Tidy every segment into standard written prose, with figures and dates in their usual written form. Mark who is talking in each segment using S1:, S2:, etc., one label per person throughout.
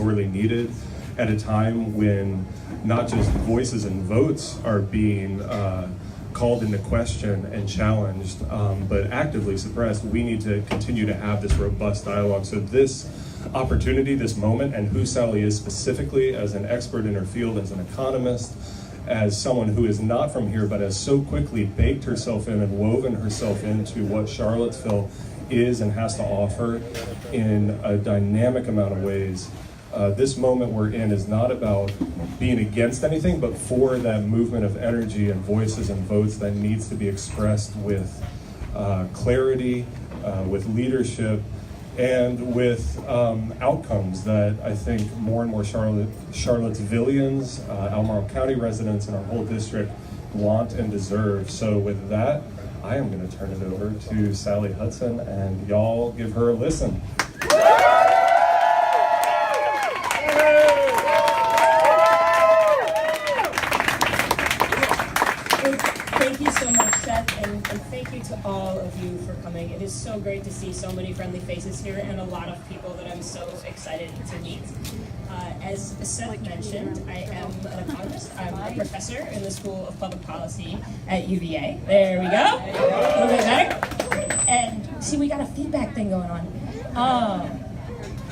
S1: sorely needed at a time when not just voices and votes are being called into question and challenged, but actively suppressed. We need to continue to have this robust dialogue. So this opportunity, this moment, and who Sally is specifically as an expert in her field, as an economist, as someone who is not from here, but has so quickly baked herself in and woven herself into what Charlottesville is and has to offer in a dynamic amount of ways. This moment we're in is not about being against anything, but for that movement of energy and voices and votes that needs to be expressed with clarity, with leadership, and with outcomes that I think more and more Charlottesvillians, Albemarle County residents, and our whole district want and deserve. So with that, I am going to turn it over to Sally Hudson, and y'all give her a listen.
S2: Thank you so much, Seth, and thank you to all of you for coming. It is so great to see so many friendly faces here and a lot of people that I'm so excited to meet. As Seth mentioned, I am an economist. I'm a professor in the School of Public Policy at UVA. There we go. A little bit better. And see, we got a feedback thing going on.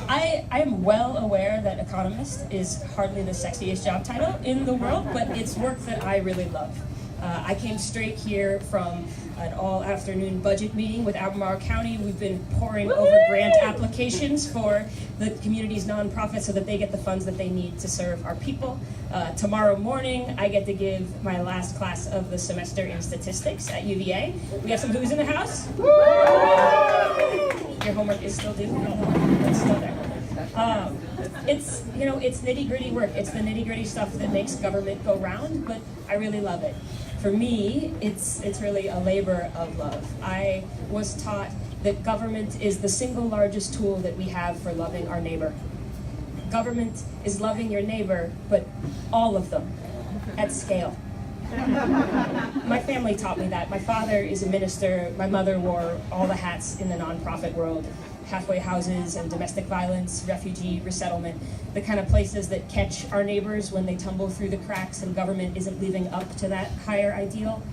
S2: I am well aware that economist is hardly the sexiest job title in the world, but it's work that I really love. I came straight here from an all-afternoon budget meeting with Albemarle County. We've been poring over grant applications for the community's nonprofits so that they get the funds that they need to serve our people. Tomorrow morning, I get to give my last class of the semester in statistics at UVA. We have some who's in the house? Your homework is still due? It's still there. It's nitty-gritty work. It's the nitty-gritty stuff that makes government go round, but I really love it. For me, it's really a labor of love. I was taught that government is the single largest tool that we have for loving our neighbor. Government is loving your neighbor, but all of them, at scale. My family taught me that. My father is a minister. My mother wore all the hats in the nonprofit world. Halfway houses and domestic violence, refugee resettlement, the kind of places that catch our neighbors when they tumble through the cracks and government isn't living up to that higher ideal.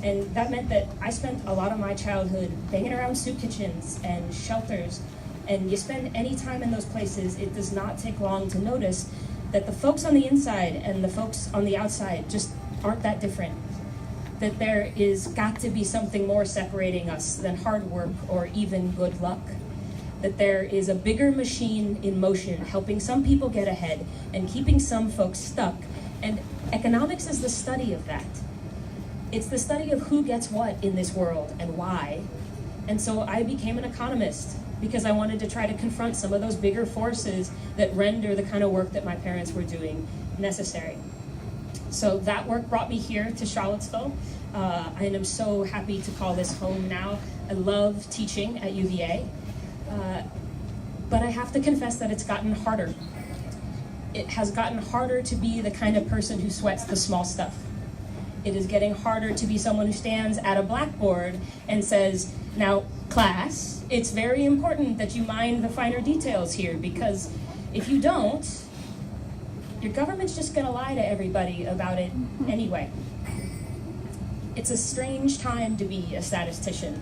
S2: And that meant that I spent a lot of my childhood banging around soup kitchens and shelters. And you spend any time in those places, it does not take long to notice that the folks on the inside and the folks on the outside just aren't that different. That there is got to be something more separating us than hard work or even good luck. That there is a bigger machine in motion helping some people get ahead and keeping some folks stuck. And economics is the study of that. It's the study of who gets what in this world and why. And so I became an economist because I wanted to try to confront some of those bigger forces that render the kind of work that my parents were doing necessary. So that work brought me here to Charlottesville. I am so happy to call this home now. I love teaching at UVA. But I have to confess that it's gotten harder. It has gotten harder to be the kind of person who sweats the small stuff. It is getting harder to be someone who stands at a blackboard and says, now, class, it's very important that you mind the finer details here, because if you don't, your government's just gonna lie to everybody about it anyway. It's a strange time to be a statistician,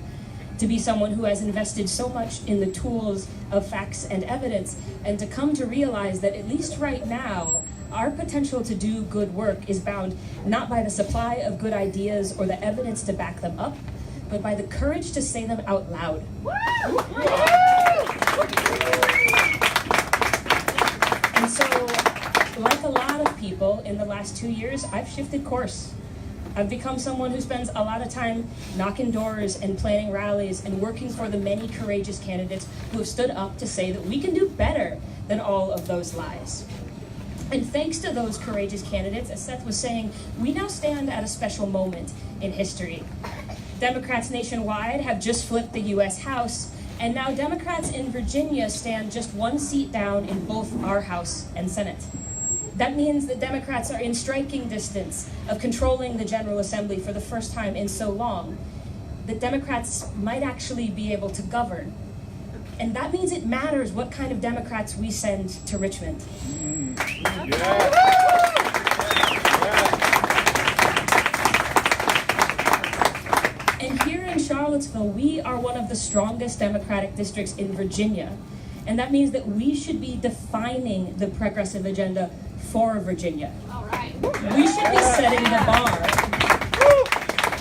S2: to be someone who has invested so much in the tools of facts and evidence, and to come to realize that at least right now, our potential to do good work is bound not by the supply of good ideas or the evidence to back them up, but by the courage to say them out loud. And so, like a lot of people in the last 2 years, I've shifted course. I've become someone who spends a lot of time knocking doors and planning rallies and working for the many courageous candidates who have stood up to say that we can do better than all of those lies. And thanks to those courageous candidates, as Seth was saying, we now stand at a special moment in history. Democrats nationwide have just flipped the U.S. House, and now Democrats in Virginia stand just one seat down in both our House and Senate. That means that Democrats are in striking distance of controlling the General Assembly for the first time in so long, that Democrats might actually be able to govern. And that means it matters what kind of Democrats we send to Richmond. And here in Charlottesville, we are one of the strongest Democratic districts in Virginia. And that means that we should be defining the progressive agenda for Virginia.
S3: All right.
S2: We should be setting the bar.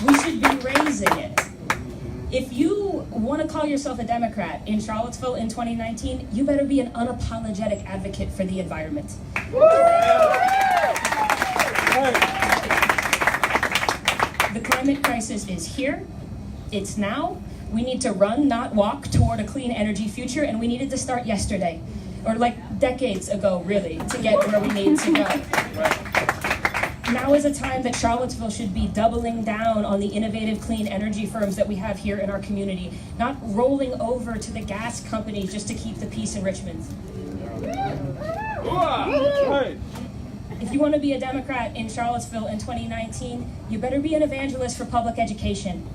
S2: We should be raising it. If you want to call yourself a Democrat in Charlottesville in 2019, you better be an unapologetic advocate for the environment. The climate crisis is here. It's now. We need to run, not walk, toward a clean energy future, and we needed to start yesterday, or like decades ago, really, to get where we need to go. Now is a time that Charlottesville should be doubling down on the innovative clean energy firms that we have here in our community, not rolling over to the gas companies just to keep the peace in Richmond. If you want to be a Democrat in Charlottesville in 2019, you better be an evangelist for public education.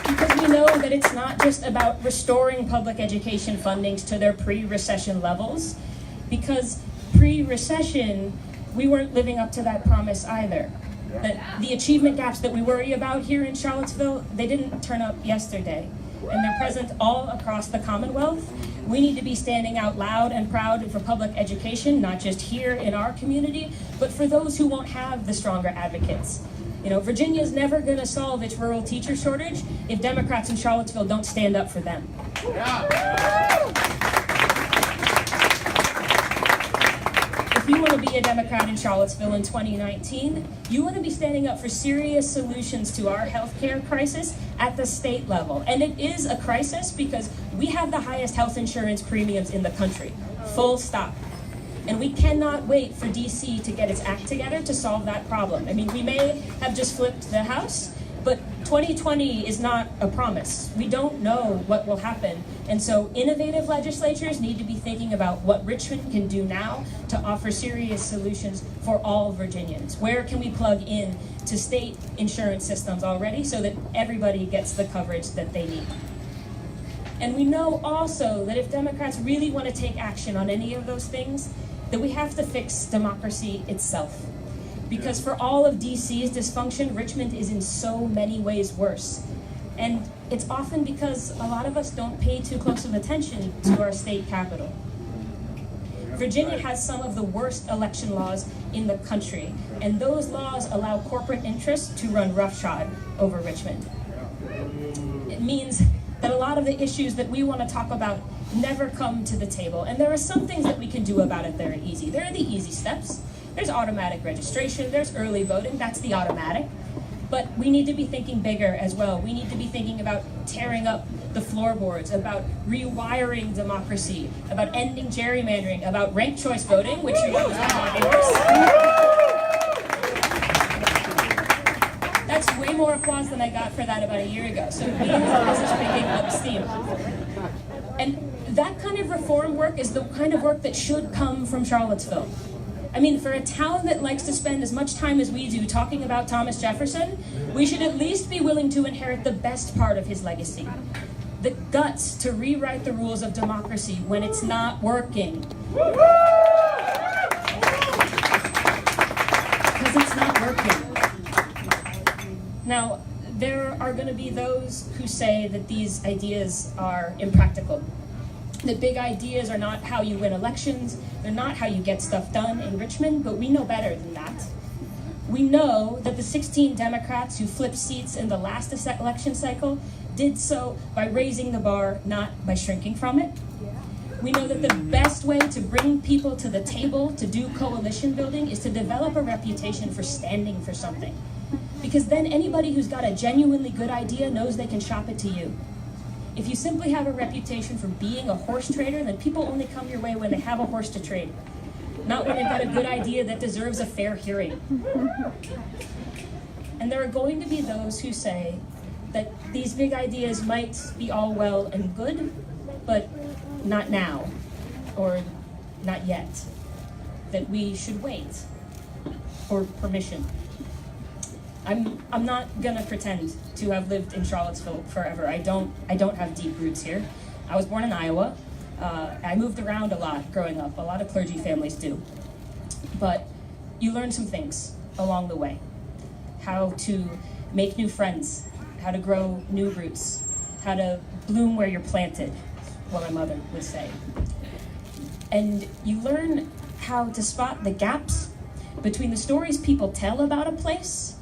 S2: Because we know that it's not just about restoring public education fundings to their pre-recession levels, because pre-recession, we weren't living up to that promise either. That the achievement gaps that we worry about here in Charlottesville, they didn't turn up yesterday, and they're present all across the Commonwealth. We need to be standing out loud and proud for public education, not just here in our community, but for those who won't have the stronger advocates. You know, Virginia's never going to solve its rural teacher shortage if Democrats in Charlottesville don't stand up for them. If you want to be a Democrat in Charlottesville in 2019, you want to be standing up for serious solutions to our healthcare crisis at the state level. And it is a crisis because we have the highest health insurance premiums in the country. Full stop. And we cannot wait for DC to get its act together to solve that problem. I mean, we may have just flipped the House, but 2020 is not a promise. We don't know what will happen. And so innovative legislatures need to be thinking about what Richmond can do now to offer serious solutions for all Virginians. Where can we plug in to state insurance systems already so that everybody gets the coverage that they need? And we know also that if Democrats really want to take action on any of those things, that we have to fix democracy itself. Because for all of DC's dysfunction, Richmond is in so many ways worse. And it's often because a lot of us don't pay too close of attention to our state capital. Virginia has some of the worst election laws in the country, and those laws allow corporate interests to run roughshod over Richmond. It means that a lot of the issues that we want to talk about never come to the table. And there are some things that we can do about it that are easy. There are the easy steps. There's automatic registration, there's early voting, that's the automatic. But we need to be thinking bigger as well. We need to be thinking about tearing up the floorboards, about rewiring democracy, about ending gerrymandering, about ranked choice voting, which you know is one of my favorites. That's way more applause than I got for that about a year ago. So this is picking up steam. And that kind of reform work is the kind of work that should come from Charlottesville. I mean, for a town that likes to spend as much time as we do talking about Thomas Jefferson, we should at least be willing to inherit the best part of his legacy. The guts to rewrite the rules of democracy when it's not working. Because it's not working. Now, there are going to be those who say that these ideas are impractical. The big ideas are not how you win elections, they're not how you get stuff done in Richmond, but we know better than that. We know that the 16 Democrats who flipped seats in the last election cycle did so by raising the bar, not by shrinking from it. We know that the best way to bring people to the table to do coalition building is to develop a reputation for standing for something. Because then anybody who's got a genuinely good idea knows they can shop it to you. If you simply have a reputation for being a horse trader, then people only come your way when they have a horse to trade, not when they've got a good idea that deserves a fair hearing. And there are going to be those who say that these big ideas might be all well and good, but not now, or not yet, that we should wait for permission. I'm not gonna pretend to have lived in Charlottesville forever. I don't have deep roots here. I was born in Iowa. I moved around a lot growing up. A lot of clergy families do. But you learn some things along the way. How to make new friends, how to grow new roots, how to bloom where you're planted, what my mother would say. And you learn how to spot the gaps between the stories people tell about a place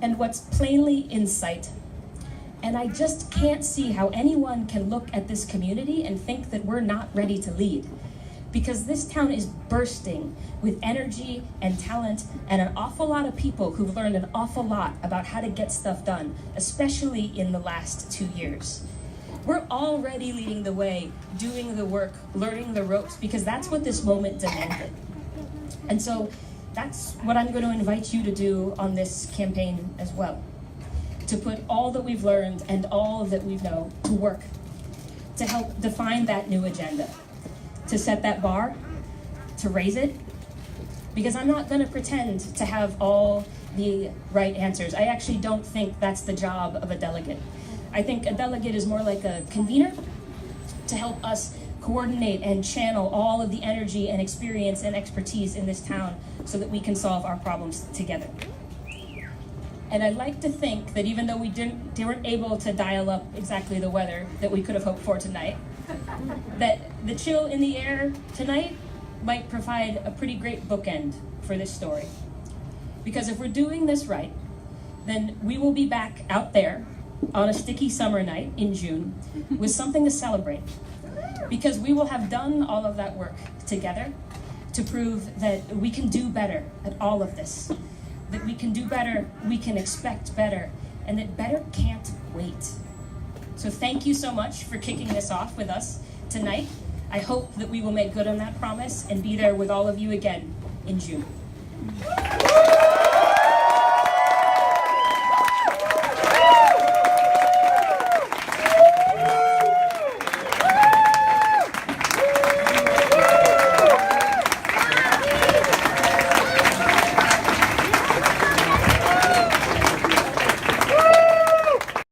S2: and what's plainly in sight. And I just can't see how anyone can look at this community and think that we're not ready to lead. Because this town is bursting with energy and talent and an awful lot of people who've learned an awful lot about how to get stuff done, especially in the last 2 years. We're already leading the way, doing the work, learning the ropes, because that's what this moment demanded. And so that's what I'm going to invite you to do on this campaign as well. To put all that we've learned and all that we know to work, to help define that new agenda, to set that bar, to raise it, because I'm not going to pretend to have all the right answers. I actually don't think that's the job of a delegate. I think a delegate is more like a convener to help us coordinate and channel all of the energy and experience and expertise in this town so that we can solve our problems together. And I'd like to think that even though we weren't able to dial up exactly the weather that we could have hoped for tonight, that the chill in the air tonight might provide a pretty great bookend for this story. Because if we're doing this right, then we will be back out there on a sticky summer night in June with something to celebrate. Because we will have done all of that work together to prove that we can do better at all of this. That we can do better, we can expect better, and that better can't wait. So thank you so much for kicking this off with us tonight. I hope that we will make good on that promise and be there with all of you again in June.